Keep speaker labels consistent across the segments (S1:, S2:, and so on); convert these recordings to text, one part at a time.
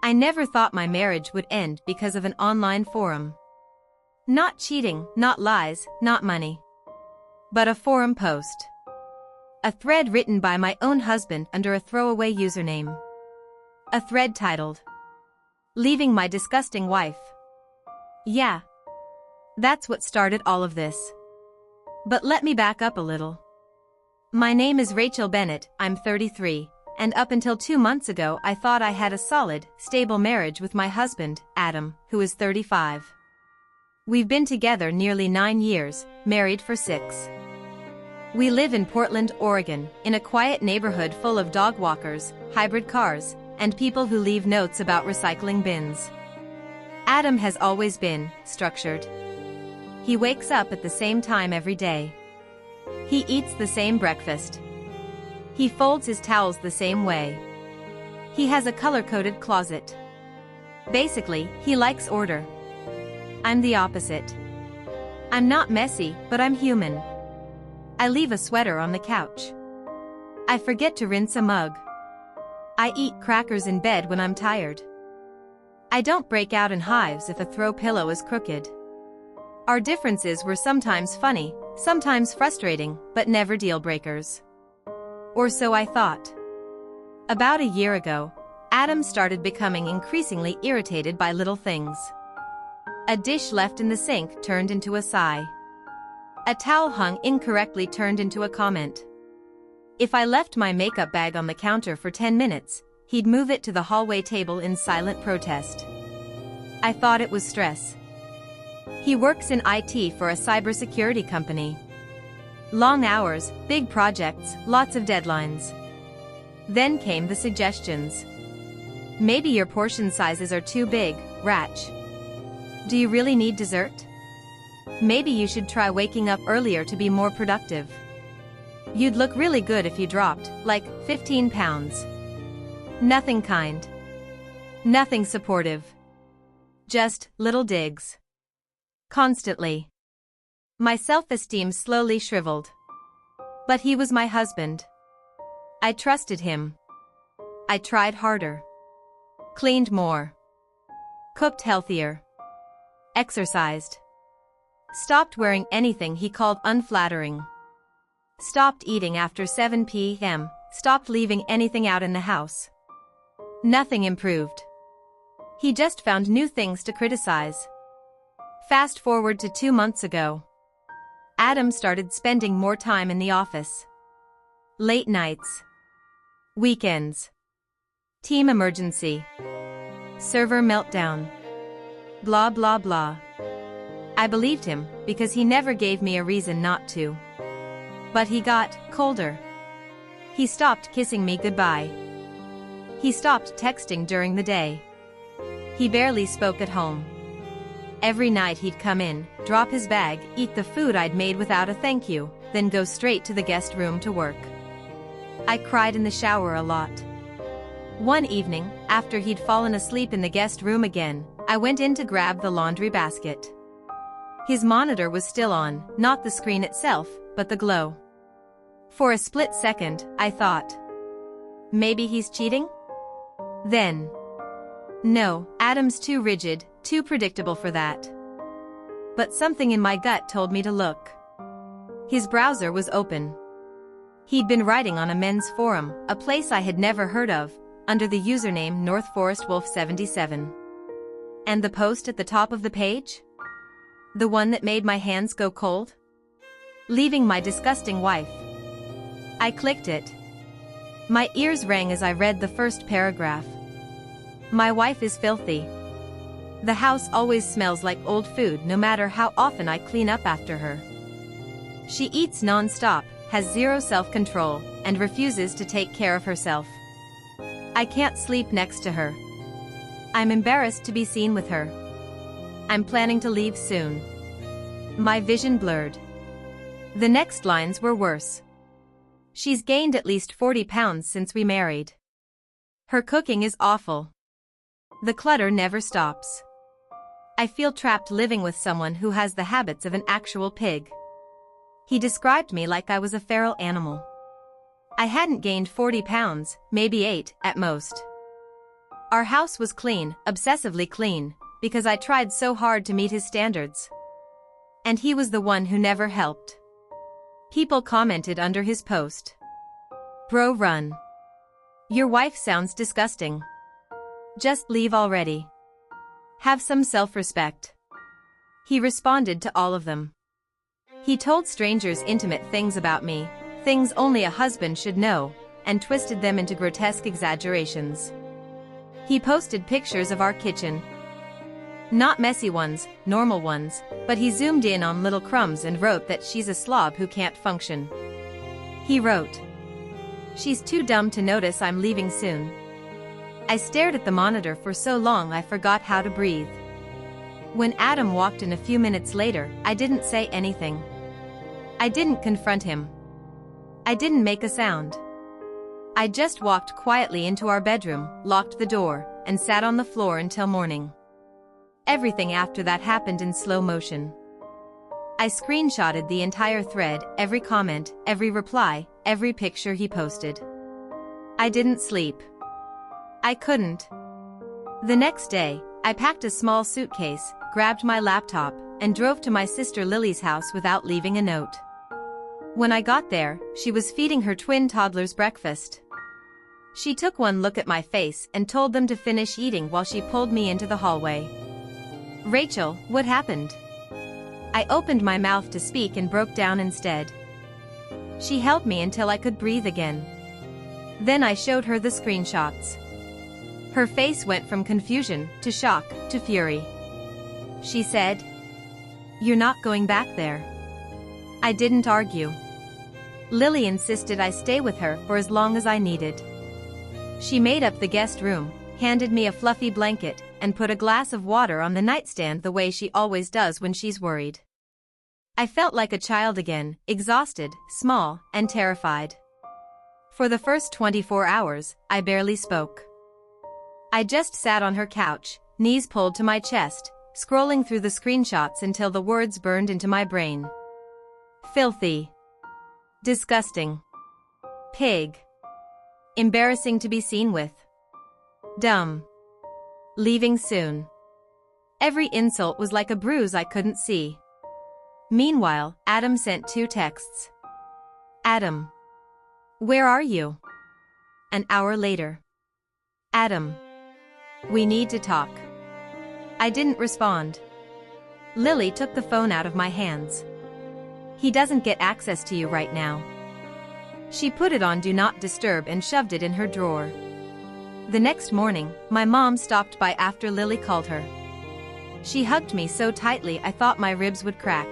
S1: I never thought my marriage would end because of an online forum. Not cheating, not lies, not money. But a forum post. A thread written by my own husband under a throwaway username. A thread titled, "Leaving My Disgusting Wife." Yeah. That's what started all of this. But let me back up a little. My name is Rachel Bennett, I'm 33, and up until 2 months ago I thought I had a solid, stable marriage with my husband, Adam, who is 35. We've been together nearly 9 years, married for 6. We live in Portland, Oregon, in a quiet neighborhood full of dog walkers, hybrid cars, and people who leave notes about recycling bins. Adam has always been structured. He wakes up at the same time every day. He eats the same breakfast. He folds his towels the same way. He has a color-coded closet. Basically, he likes order. I'm the opposite. I'm not messy, but I'm human. I leave a sweater on the couch. I forget to rinse a mug. I eat crackers in bed when I'm tired. I don't break out in hives if a throw pillow is crooked. Our differences were sometimes funny, sometimes frustrating, but never deal breakers. Or so I thought. About a year ago, Adam started becoming increasingly irritated by little things. A dish left in the sink turned into a sigh. A towel hung incorrectly turned into a comment. If I left my makeup bag on the counter for 10 minutes, he'd move it to the hallway table in silent protest. I thought it was stress. He works in IT for a cybersecurity company. Long hours, big projects, lots of deadlines. Then came the suggestions. Maybe your portion sizes are too big, Ratch. Do you really need dessert? Maybe you should try waking up earlier to be more productive. You'd look really good if you dropped, like, 15 pounds. Nothing kind. Nothing supportive. Just little digs. Constantly. My self-esteem slowly shriveled. But he was my husband. I trusted him. I tried harder. Cleaned more. Cooked healthier. Exercised. Stopped wearing anything he called unflattering. Stopped eating after 7 p.m., stopped leaving anything out in the house. Nothing improved. He just found new things to criticize. Fast forward to 2 months ago. Adam started spending more time in the office. Late nights. Weekends. Team emergency. Server meltdown. Blah blah blah. I believed him, because he never gave me a reason not to. But he got colder. He stopped kissing me goodbye. He stopped texting during the day. He barely spoke at home. Every night he'd come in, drop his bag, eat the food I'd made without a thank you, then go straight to the guest room to work. I cried in the shower a lot. One evening, after he'd fallen asleep in the guest room again, I went in to grab the laundry basket. His monitor was still on, not the screen itself, but the glow. For a split second, I thought, maybe he's cheating? Then, no, Adam's too rigid, too predictable for that. But something in my gut told me to look. His browser was open. He'd been writing on a men's forum, a place I had never heard of, under the username North Forest Wolf 77. And the post at the top of the page? The one that made my hands go cold? Leaving my disgusting wife. I clicked it. My ears rang as I read the first paragraph. My wife is filthy. The house always smells like old food no matter how often I clean up after her. She eats non-stop, has zero self-control, and refuses to take care of herself. I can't sleep next to her. I'm embarrassed to be seen with her. I'm planning to leave soon. My vision blurred. The next lines were worse. She's gained at least 40 pounds since we married. Her cooking is awful. The clutter never stops. I feel trapped living with someone who has the habits of an actual pig. He described me like I was a feral animal. I hadn't gained 40 pounds, maybe 8, at most. Our house was clean, obsessively clean, because I tried so hard to meet his standards. And he was the one who never helped. People commented under his post. "Bro, run. Your wife sounds disgusting. Just leave already. Have some self-respect." He responded to all of them. He told strangers intimate things about me, things only a husband should know, and twisted them into grotesque exaggerations. He posted pictures of our kitchen. Not messy ones, normal ones, but he zoomed in on little crumbs and wrote that she's a slob who can't function. He wrote, "She's too dumb to notice I'm leaving soon." I stared at the monitor for so long I forgot how to breathe. When Adam walked in a few minutes later, I didn't say anything. I didn't confront him. I didn't make a sound. I just walked quietly into our bedroom, locked the door, and sat on the floor until morning. Everything after that happened in slow motion. I screenshotted the entire thread, every comment, every reply, every picture he posted. I didn't sleep. I couldn't. The next day, I packed a small suitcase, grabbed my laptop, and drove to my sister Lily's house without leaving a note. When I got there, she was feeding her twin toddlers breakfast. She took one look at my face and told them to finish eating while she pulled me into the hallway. "Rachel, what happened?" I opened my mouth to speak and broke down instead. She held me until I could breathe again. Then I showed her the screenshots. Her face went from confusion, to shock, to fury. She said, "You're not going back there." I didn't argue. Lily insisted I stay with her for as long as I needed. She made up the guest room, handed me a fluffy blanket, and put a glass of water on the nightstand the way she always does when she's worried. I felt like a child again, exhausted, small, and terrified. For the first 24 hours, I barely spoke. I just sat on her couch, knees pulled to my chest, scrolling through the screenshots until the words burned into my brain. Filthy. Disgusting. Pig. Embarrassing to be seen with. Dumb. Leaving soon. Every insult was like a bruise I couldn't see. Meanwhile, Adam sent 2 texts. "Adam. Where are you?" An hour later. "Adam. We need to talk." I didn't respond. Lily took the phone out of my hands. "He doesn't get access to you right now." She put it on Do Not Disturb and shoved it in her drawer. The next morning, my mom stopped by after Lily called her. She hugged me so tightly I thought my ribs would crack.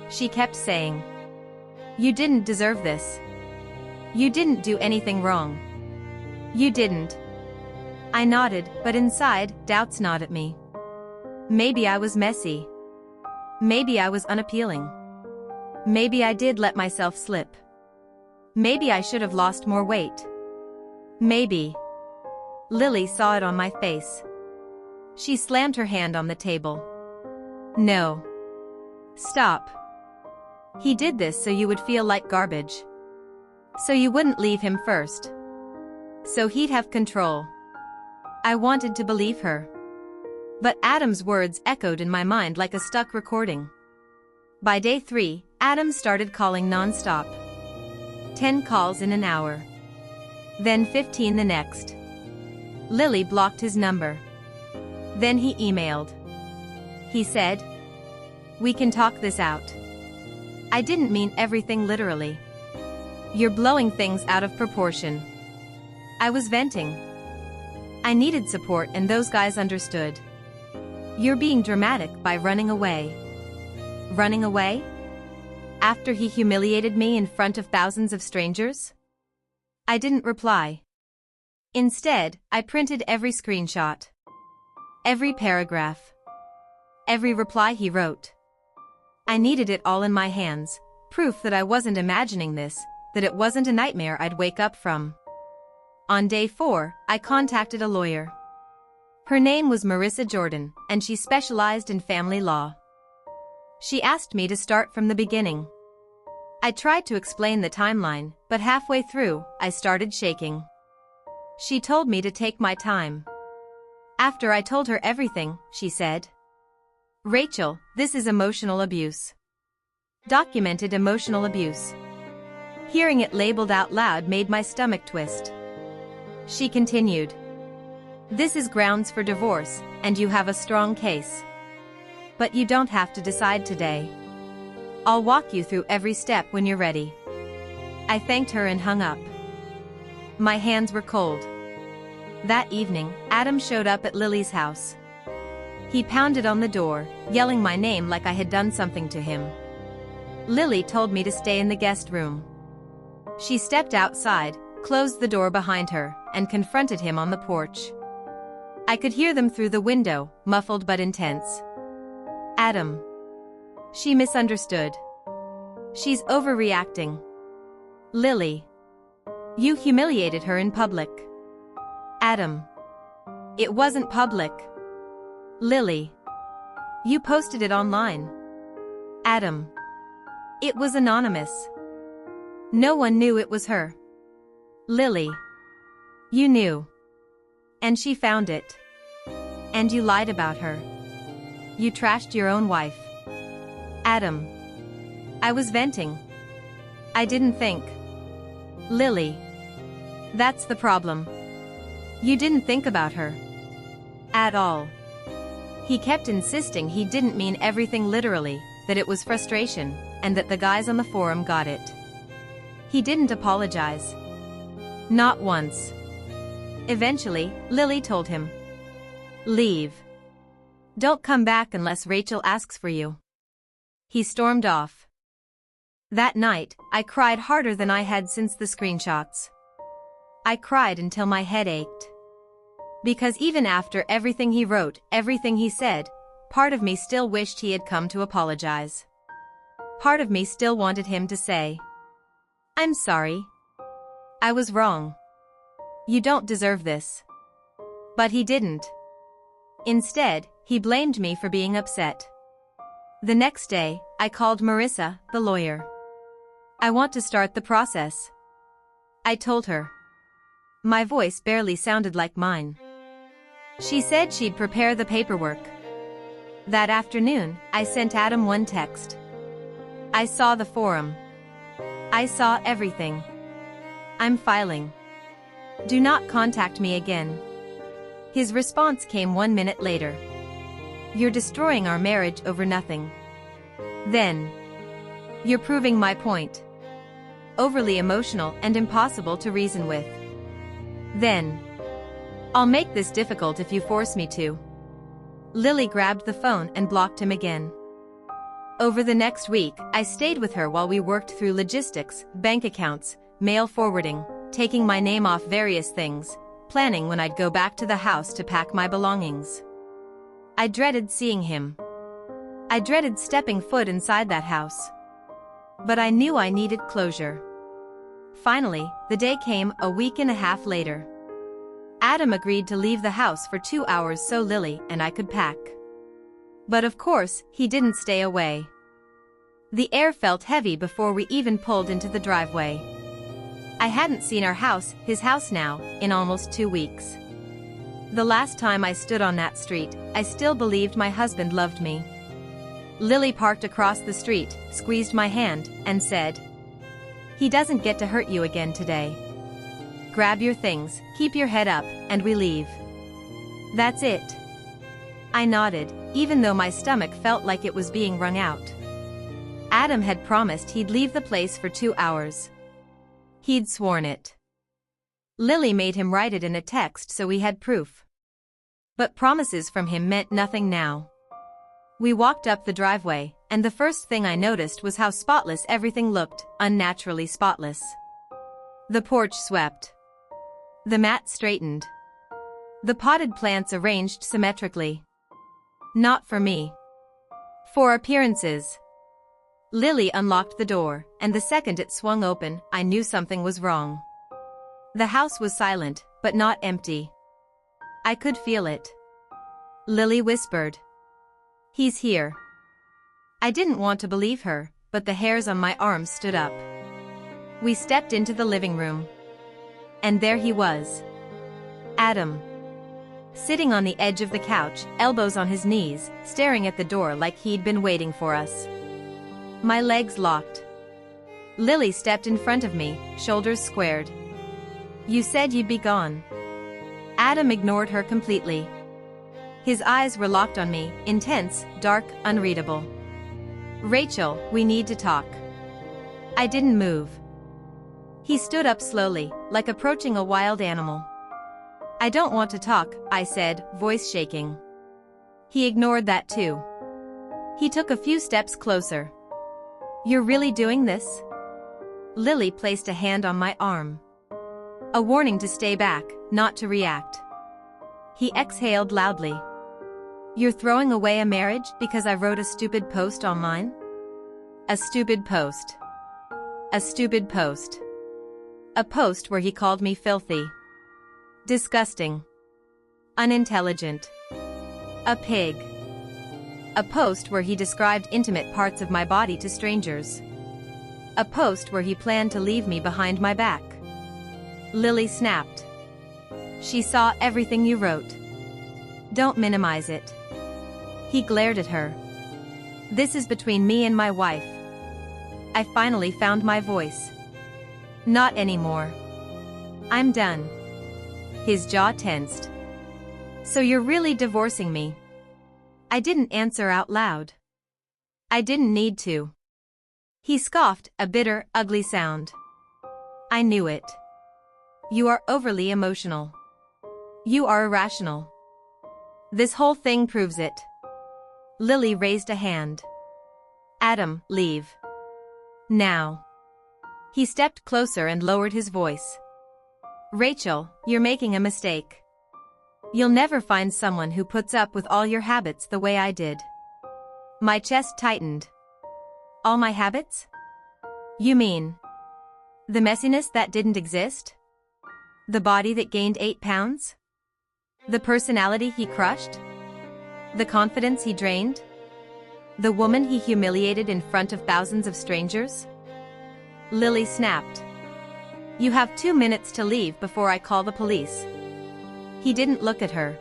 S1: She kept saying, "You didn't deserve this. You didn't do anything wrong. You didn't." I nodded, but inside, doubts gnawed at me. Maybe I was messy. Maybe I was unappealing. Maybe I did let myself slip. Maybe I should have lost more weight. Maybe. Lily saw it on my face. She slammed her hand on the table. "No. Stop. He did this so you would feel like garbage. So you wouldn't leave him first. So he'd have control." I wanted to believe her. But Adam's words echoed in my mind like a stuck recording. By day 3, Adam started calling non-stop. 10 calls in an hour. Then 15 the next. Lily blocked his number. Then he emailed. He said, "We can talk this out." I didn't mean everything literally. "You're blowing things out of proportion." I was venting. I needed support and those guys understood. "You're being dramatic by running away." Running away? After he humiliated me in front of thousands of strangers? I didn't reply. Instead, I printed every screenshot. Every paragraph. Every reply he wrote. I needed it all in my hands, proof that I wasn't imagining this, that it wasn't a nightmare I'd wake up from. On day 4, I contacted a lawyer. Her name was Marissa Jordan, and she specialized in family law. She asked me to start from the beginning. I tried to explain the timeline, but halfway through, I started shaking. She told me to take my time. After I told her everything, she said, "Rachel, this is emotional abuse. Documented emotional abuse." Hearing it labeled out loud made my stomach twist. She continued, "This is grounds for divorce, and you have a strong case. But you don't have to decide today. I'll walk you through every step when you're ready." I thanked her and hung up. My hands were cold. That evening, Adam showed up at Lily's house. He pounded on the door, yelling my name like I had done something to him. Lily told me to stay in the guest room. She stepped outside, closed the door behind her, and confronted him on the porch. I could hear them through the window, muffled but intense. "Adam." She misunderstood. "She's overreacting." "Lily. You humiliated her in public." "Adam. It wasn't public." "Lily. You posted it online." "Adam. It was anonymous. No one knew it was her." "Lily. You knew. And she found it. And you lied about her. You trashed your own wife." "Adam. I was venting. I didn't think." "Lily. That's the problem. You didn't think about her. At all." He kept insisting he didn't mean everything literally, that it was frustration, and that the guys on the forum got it. He didn't apologize. Not once. Eventually, Lily told him, "Leave. Don't come back unless Rachel asks for you." He stormed off. That night, I cried harder than I had since the screenshots. I cried until my head ached. Because even after everything he wrote, everything he said, part of me still wished he had come to apologize. Part of me still wanted him to say, "I'm sorry. I was wrong. You don't deserve this." But he didn't. Instead, he blamed me for being upset. The next day, I called Marissa, the lawyer. "I want to start the process," I told her. My voice barely sounded like mine. She said she'd prepare the paperwork. That afternoon, I sent Adam one text. "I saw the forum. I saw everything. I'm filing. Do not contact me again." His response came 1 minute later. "You're destroying our marriage over nothing. Then. You're proving my point. Overly emotional and impossible to reason with. Then. I'll make this difficult if you force me to." Lily grabbed the phone and blocked him again. Over the next week, I stayed with her while we worked through logistics, bank accounts, mail forwarding, taking my name off various things, planning when I'd go back to the house to pack my belongings. I dreaded seeing him. I dreaded stepping foot inside that house. But I knew I needed closure. Finally, the day came a week and a half later. Adam agreed to leave the house for 2 hours so Lily and I could pack. But of course, he didn't stay away. The air felt heavy before we even pulled into the driveway. I hadn't seen our house, his house now, in almost 2 weeks. The last time I stood on that street, I still believed my husband loved me. Lily parked across the street, squeezed my hand, and said, "He doesn't get to hurt you again today. Grab your things, keep your head up, and we leave." "That's it." I nodded, even though my stomach felt like it was being wrung out. Adam had promised he'd leave the place for 2 hours. He'd sworn it. Lily made him write it in a text so we had proof. But promises from him meant nothing now. We walked up the driveway, and the first thing I noticed was how spotless everything looked, unnaturally spotless. The porch swept. The mat straightened. The potted plants arranged symmetrically. Not for me. For appearances. Lily unlocked the door, and the second it swung open, I knew something was wrong. The house was silent, but not empty. I could feel it. Lily whispered, "He's here." I didn't want to believe her, but the hairs on my arms stood up. We stepped into the living room. And there he was. Adam. Sitting on the edge of the couch, elbows on his knees, staring at the door like he'd been waiting for us. My legs locked. Lily stepped in front of me, shoulders squared. You said you'd be gone. Adam ignored her completely. His eyes were locked on me, intense, dark, unreadable. Rachel, we need to talk. I didn't move. He stood up slowly, like approaching a wild animal. I don't want to talk, I said, voice shaking. He ignored that too. He took a few steps closer. You're really doing this? Lily placed a hand on my arm. A warning to stay back, not to react. He exhaled loudly. You're throwing away a marriage because I wrote a stupid post online? A stupid post. A stupid post. A post where he called me filthy. Disgusting. Unintelligent. A pig. A post where he described intimate parts of my body to strangers. A post where he planned to leave me behind my back. Lily snapped. She saw everything you wrote. Don't minimize it. He glared at her. This is between me and my wife. I finally found my voice. Not anymore. I'm done. His jaw tensed. So you're really divorcing me? I didn't answer out loud. I didn't need to. He scoffed, a bitter, ugly sound. I knew it. You are overly emotional. You are irrational. This whole thing proves it. Lily raised a hand. Adam, leave. Now. He stepped closer and lowered his voice. Rachel, you're making a mistake. You'll never find someone who puts up with all your habits the way I did. My chest tightened. All my habits? You mean the messiness that didn't exist? The body that gained 8 pounds? The personality he crushed? The confidence he drained? The woman he humiliated in front of thousands of strangers? Lily snapped. You have 2 minutes to leave before I call the police. He didn't look at her.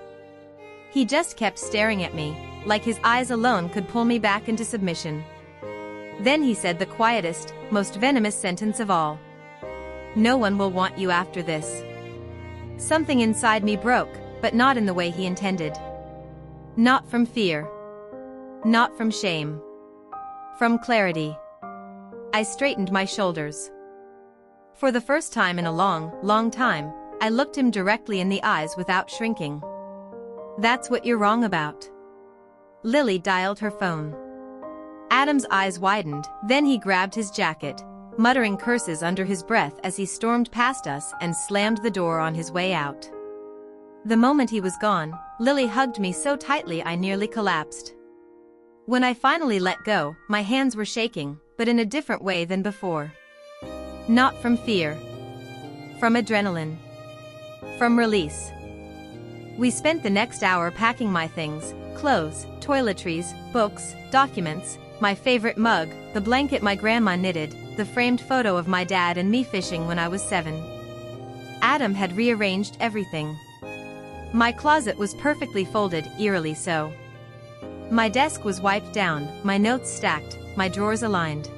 S1: He just kept staring at me, like his eyes alone could pull me back into submission. Then he said the quietest, most venomous sentence of all. No one will want you after this. Something inside me broke, but not in the way he intended. Not from fear. Not from shame. From clarity. I straightened my shoulders. For the first time in a long, long time, I looked him directly in the eyes without shrinking. That's what you're wrong about. Lily dialed her phone. Adam's eyes widened, then he grabbed his jacket, muttering curses under his breath as he stormed past us and slammed the door on his way out. The moment he was gone, Lily hugged me so tightly I nearly collapsed. When I finally let go, my hands were shaking, but in a different way than before. Not from fear. From adrenaline. From release. We spent the next hour packing my things, clothes, toiletries, books, documents, my favorite mug, the blanket my grandma knitted, the framed photo of my dad and me fishing when I was 7. Adam had rearranged everything. My closet was perfectly folded, eerily so. My desk was wiped down, my notes stacked, my drawers aligned.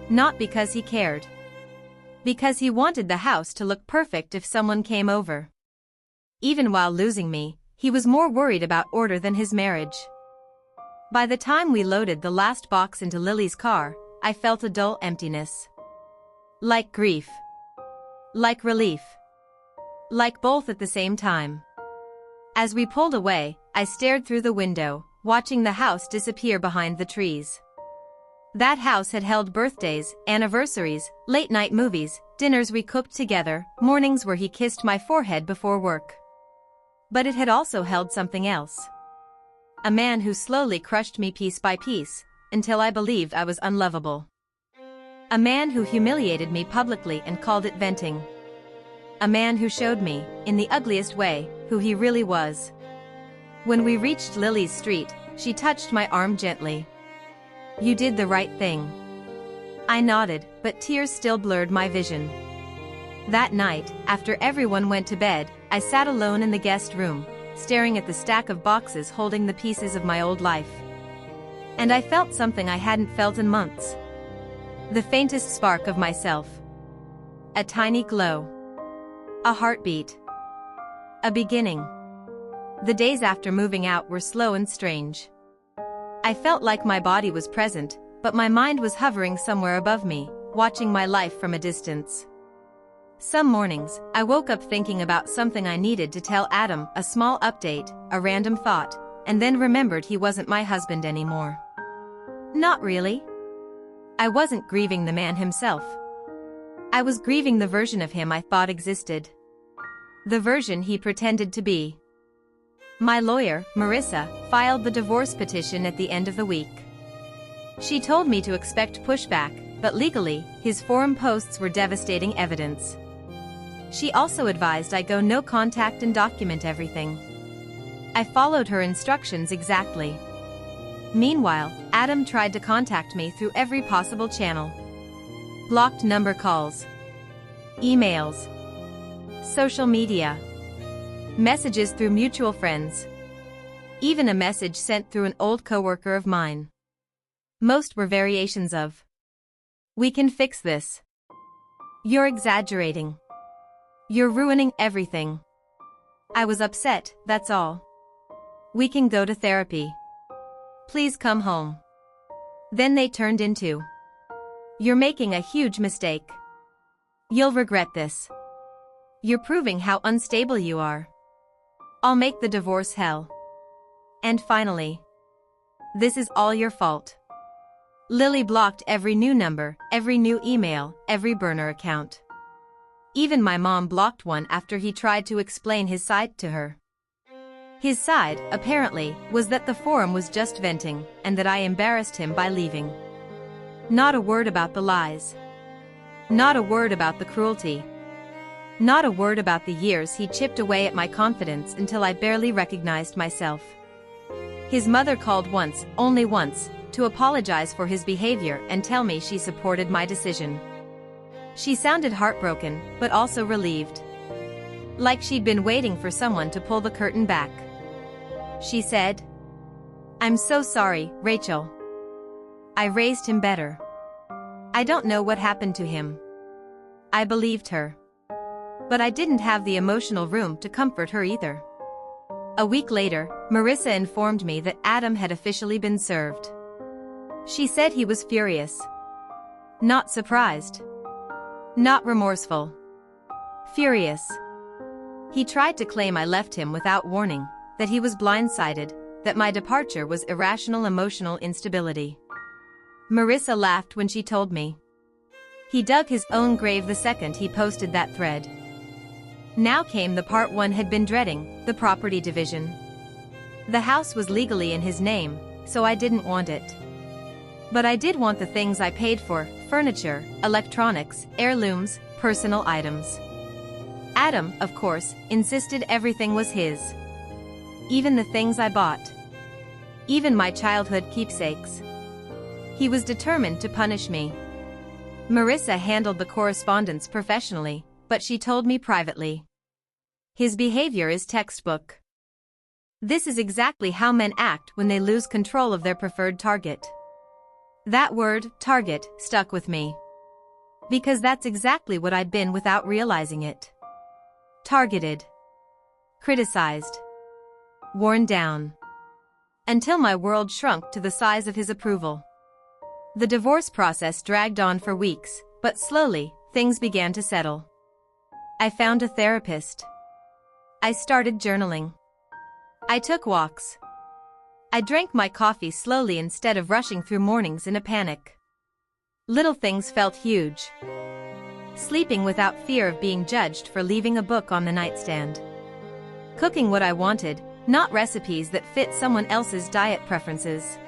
S1: Not because he cared. Because he wanted the house to look perfect if someone came over. Even while losing me, he was more worried about order than his marriage. By the time we loaded the last box into Lily's car, I felt a dull emptiness. Like grief. Like relief. Like both at the same time. As we pulled away, I stared through the window, watching the house disappear behind the trees. That house had held birthdays, anniversaries, late-night movies, dinners we cooked together, mornings where he kissed my forehead before work. But it had also held something else. A man who slowly crushed me piece by piece, until I believed I was unlovable. A man who humiliated me publicly and called it venting. A man who showed me, in the ugliest way, who he really was. When we reached Lily's street, she touched my arm gently. You did the right thing. I nodded, but tears still blurred my vision. That night, after everyone went to bed, I sat alone in the guest room, staring at the stack of boxes holding the pieces of my old life. And I felt something I hadn't felt in months. The faintest spark of myself. A tiny glow. A heartbeat. A beginning. The days after moving out were slow and strange. I felt like my body was present, but my mind was hovering somewhere above me, watching my life from a distance. Some mornings, I woke up thinking about something I needed to tell Adam, a small update, a random thought, and then remembered he wasn't my husband anymore. Not really. I wasn't grieving the man himself. I was grieving the version of him I thought existed. The version he pretended to be. My lawyer, Marissa, filed the divorce petition at the end of the week. She told me to expect pushback, but legally, his forum posts were devastating evidence. She also advised I go no contact and document everything. I followed her instructions exactly. Meanwhile, Adam tried to contact me through every possible channel. Blocked number calls. Emails. Social media. Messages through mutual friends. Even a message sent through an old coworker of mine. Most were variations of, "We can fix this. You're exaggerating. You're ruining everything." I was upset, that's all. "We can go to therapy. Please come home." Then they turned into, "You're making a huge mistake. You'll regret this. You're proving how unstable you are. I'll make the divorce hell." And finally, "This is all your fault." Lily blocked every new number, every new email, every burner account. Even my mom blocked one after he tried to explain his side to her. His side, apparently, was that the forum was just venting, and that I embarrassed him by leaving. Not a word about the lies. Not a word about the cruelty. Not a word about the years he chipped away at my confidence until I barely recognized myself. His mother called once, only once, to apologize for his behavior and tell me she supported my decision. She sounded heartbroken, but also relieved. Like she'd been waiting for someone to pull the curtain back. She said, "I'm so sorry, Rachel. I raised him better. I don't know what happened to him." I believed her. But I didn't have the emotional room to comfort her either. A week later, Marissa informed me that Adam had officially been served. She said he was furious. Not surprised. Not remorseful. Furious. He tried to claim I left him without warning, that he was blindsided, that my departure was irrational emotional instability. Marissa laughed when she told me. He dug his own grave the second he posted that thread. Now came the part one had been dreading, the property division. The house was legally in his name, so I didn't want it. But I did want the things I paid for, furniture, electronics, heirlooms, personal items. Adam, of course, insisted everything was his. Even the things I bought. Even my childhood keepsakes. He was determined to punish me. Marissa handled the correspondence professionally, but she told me privately. His behavior is textbook. This is exactly how men act when they lose control of their preferred target. That word, target, stuck with me. Because that's exactly what I'd been without realizing it. Targeted. Criticized. Worn down. Until my world shrunk to the size of his approval. The divorce process dragged on for weeks, but slowly, things began to settle. I found a therapist. I started journaling. I took walks. I drank my coffee slowly instead of rushing through mornings in a panic. Little things felt huge. Sleeping without fear of being judged for leaving a book on the nightstand. Cooking what I wanted, not recipes that fit someone else's diet preferences.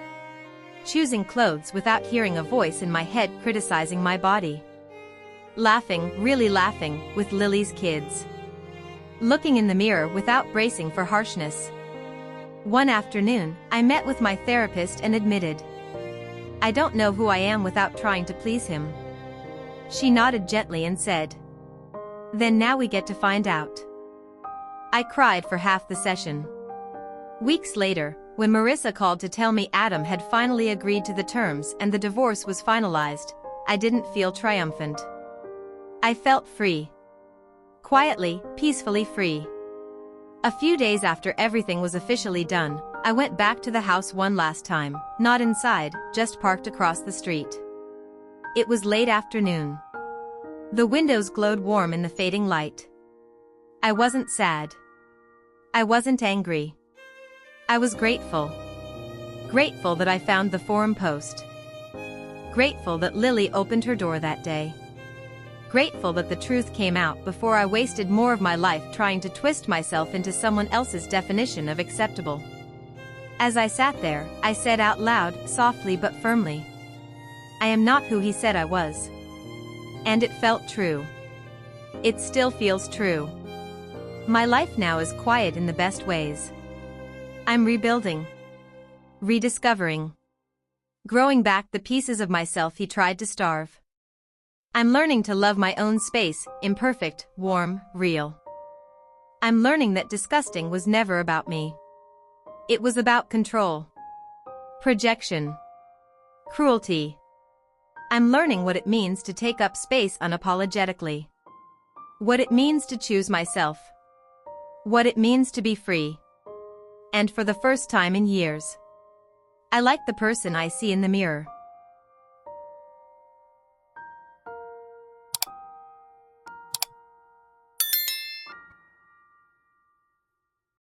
S1: Choosing clothes without hearing a voice in my head criticizing my body. Laughing, really laughing, with Lily's kids. Looking in the mirror without bracing for harshness. One afternoon, I met with my therapist and admitted, "I don't know who I am without trying to please him." She nodded gently and said, "Then now we get to find out." I cried for half the session. Weeks later, when Marissa called to tell me Adam had finally agreed to the terms and the divorce was finalized, I didn't feel triumphant. I felt free. Quietly, peacefully free. A few days after everything was officially done, I went back to the house one last time, not inside, just parked across the street. It was late afternoon. The windows glowed warm in the fading light. I wasn't sad. I wasn't angry. I was grateful. Grateful that I found the forum post. Grateful that Lily opened her door that day. Grateful that the truth came out before I wasted more of my life trying to twist myself into someone else's definition of acceptable. As I sat there, I said out loud, softly but firmly, I am not who he said I was. And it felt true. It still feels true. My life now is quiet in the best ways. I'm rebuilding. Rediscovering. Growing back the pieces of myself he tried to starve. I'm learning to love my own space, imperfect, warm, real. I'm learning that disgusting was never about me. It was about control. Projection. Cruelty. I'm learning what it means to take up space unapologetically. What it means to choose myself. What it means to be free. And for the first time in years, I like the person I see in the mirror.